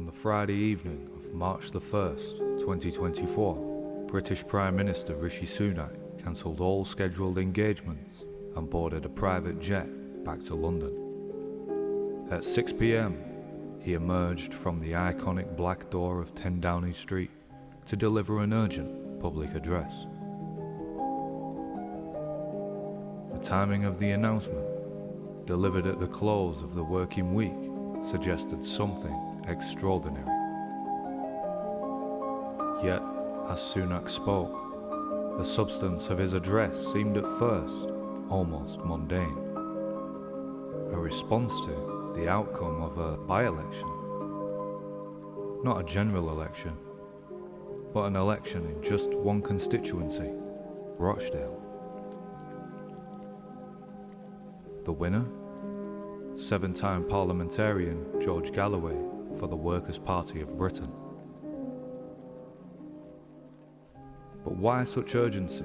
On the Friday evening of March the 1st, 2024, British Prime Minister Rishi Sunak cancelled all scheduled engagements and boarded a private jet back to London. At 6 p.m, he emerged from the iconic black door of 10 Downing Street to deliver an urgent public address. The timing of the announcement, delivered at the close of the working week, suggested something extraordinary. Yet, as Sunak spoke, the substance of his address seemed at first almost mundane. A response to the outcome of a by-election. Not a general election, but an election in just one constituency, Rochdale. The winner? 7-time parliamentarian George Galloway for the Workers' Party of Britain. But why such urgency?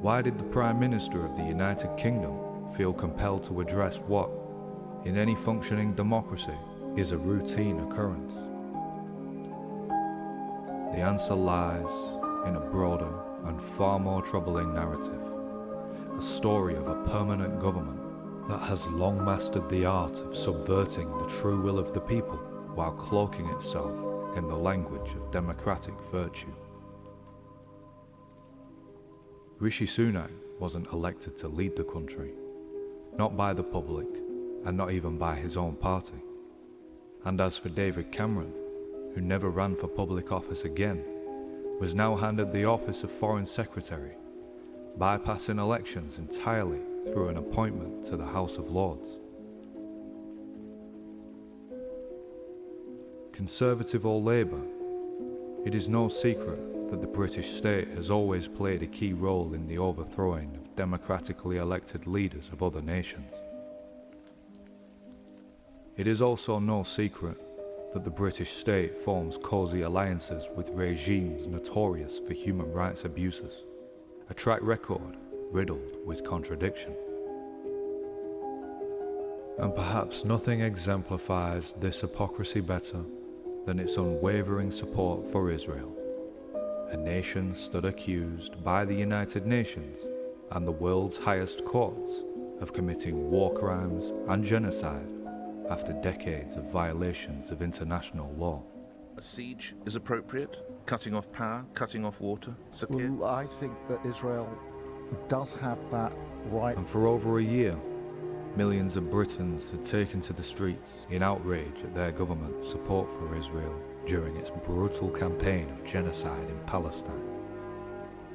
Why did the Prime Minister of the United Kingdom feel compelled to address what, in any functioning democracy, is a routine occurrence? The answer lies in a broader and far more troubling narrative, a story of a permanent government that has long mastered the art of subverting the true will of the people while cloaking itself in the language of democratic virtue. Rishi Sunak wasn't elected to lead the country, not by the public and not even by his own party. And as for David Cameron, who never ran for public office again, was now handed the office of Foreign Secretary, bypassing elections entirely through an appointment to the House of Lords. Conservative or Labour, it is no secret that the British state has always played a key role in the overthrowing of democratically elected leaders of other nations. It is also no secret that the British state forms cosy alliances with regimes notorious for human rights abuses, a track record riddled with contradiction. And perhaps nothing exemplifies this hypocrisy better than its unwavering support for Israel, a nation stood accused by the United Nations and the world's highest courts of committing war crimes and genocide after decades of violations of international law. A siege is appropriate? Cutting off power, cutting off water? Well, I think that Israel does have that right. And for over a year, millions of Britons had taken to the streets in outrage at their government's support for Israel during its brutal campaign of genocide in Palestine.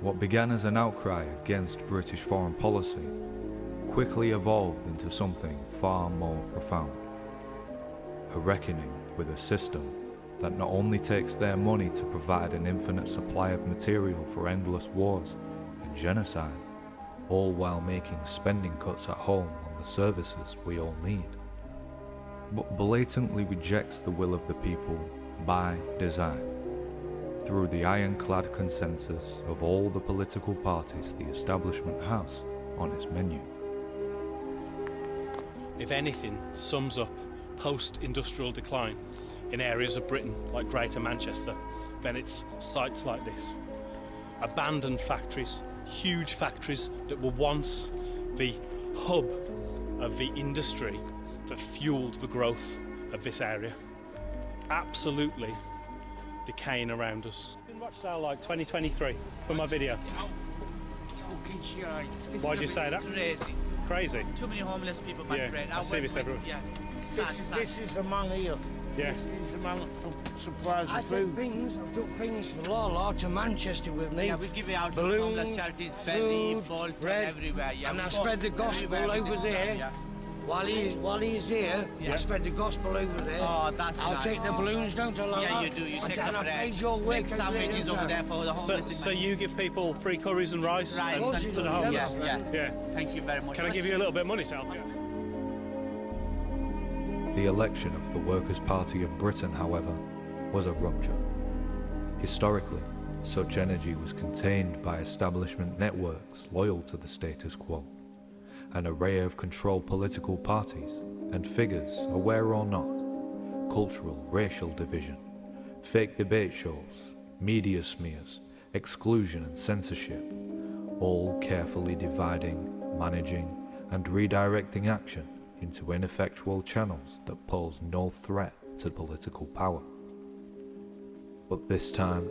What began as an outcry against British foreign policy quickly evolved into something far more profound. A reckoning with a system that not only takes their money to provide an infinite supply of material for endless wars and genocide, all while making spending cuts at home on the services we all need, but blatantly rejects the will of the people by design, through the ironclad consensus of all the political parties the establishment has on its menu. If anything sums up post-industrial decline in areas of Britain like Greater Manchester, then it's sites like this. Abandoned factories, huge factories that were once the hub of the industry that fueled the growth of this area. Absolutely decaying around us. In Rochdale like 2023 for my video. It's fucking shite. Why'd you say that? Crazy. Crazy? Too many homeless people, my friend. I see this everywhere. Yeah. This is the man here. Yeah. This is the man that supplies the I've food. took things from Lala to Manchester with me. Yeah, we give it out to Balloons, homeless charities, Berry, food, Bolton, bread, everywhere. Yeah, and I we spread the go gospel everywhere with over this there. stuff, yeah. While he's here, Yeah. I spread the gospel over there. Oh, that's I'll nice. take the balloons down to Lala. Yeah, you do. You take the bread. praise your work make every sandwiches day, over don't there for the homeless. So you give people free curries and rice Rice and and to the food, homeless? yeah. Thank you very much. Can I give you a little bit of money to help you? The election of the Workers' Party of Britain, however, was a rupture. Historically, such energy was contained by establishment networks loyal to the status quo, an array of controlled political parties and figures, aware or not, cultural, racial division, fake debate shows, media smears, exclusion and censorship, all carefully dividing, managing and redirecting action into ineffectual channels that pose no threat to political power. But this time,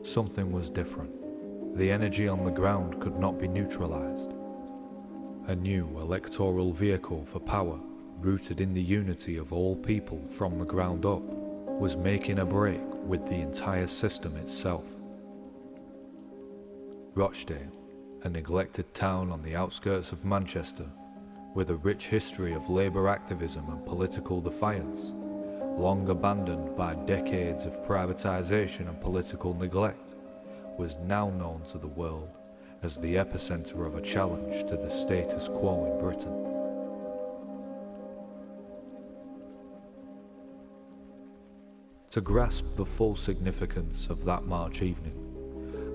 something was different. The energy on the ground could not be neutralized. A new electoral vehicle for power, rooted in the unity of all people from the ground up, was making a break with the entire system itself. Rochdale, a neglected town on the outskirts of Manchester, with a rich history of labour activism and political defiance, long abandoned by decades of privatisation and political neglect, was now known to the world as the epicentre of a challenge to the status quo in Britain. To grasp the full significance of that March evening,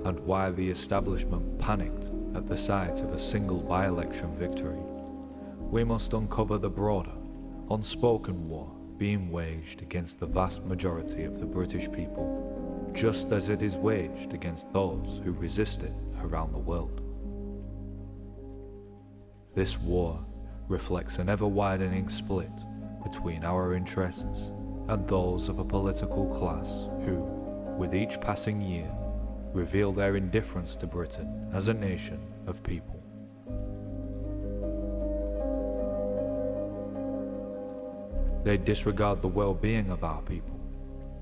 and why the establishment panicked at the sight of a single by-election victory, we must uncover the broader, unspoken war being waged against the vast majority of the British people, just as it is waged against those who resist it around the world. This war reflects an ever-widening split between our interests and those of a political class who, with each passing year, reveal their indifference to Britain as a nation of people. They disregard the well-being of our people,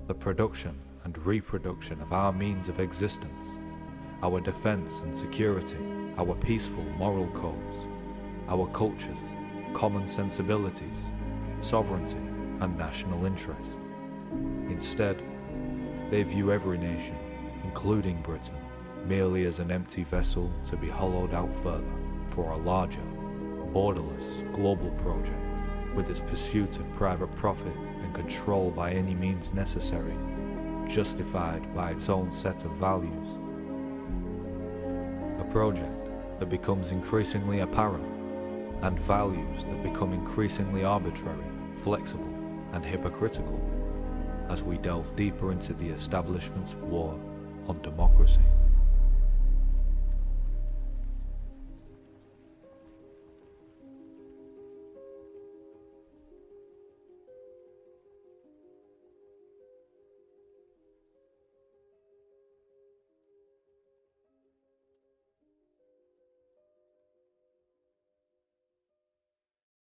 the production and reproduction of our means of existence, our defence and security, our peaceful moral codes, our cultures, common sensibilities, sovereignty and national interest. Instead, they view every nation, including Britain, merely as an empty vessel to be hollowed out further for a larger, borderless global project with its pursuit of private profit and control by any means necessary, justified by its own set of values. A project that becomes increasingly apparent, and values that become increasingly arbitrary, flexible and hypocritical as we delve deeper into the establishment's war on democracy.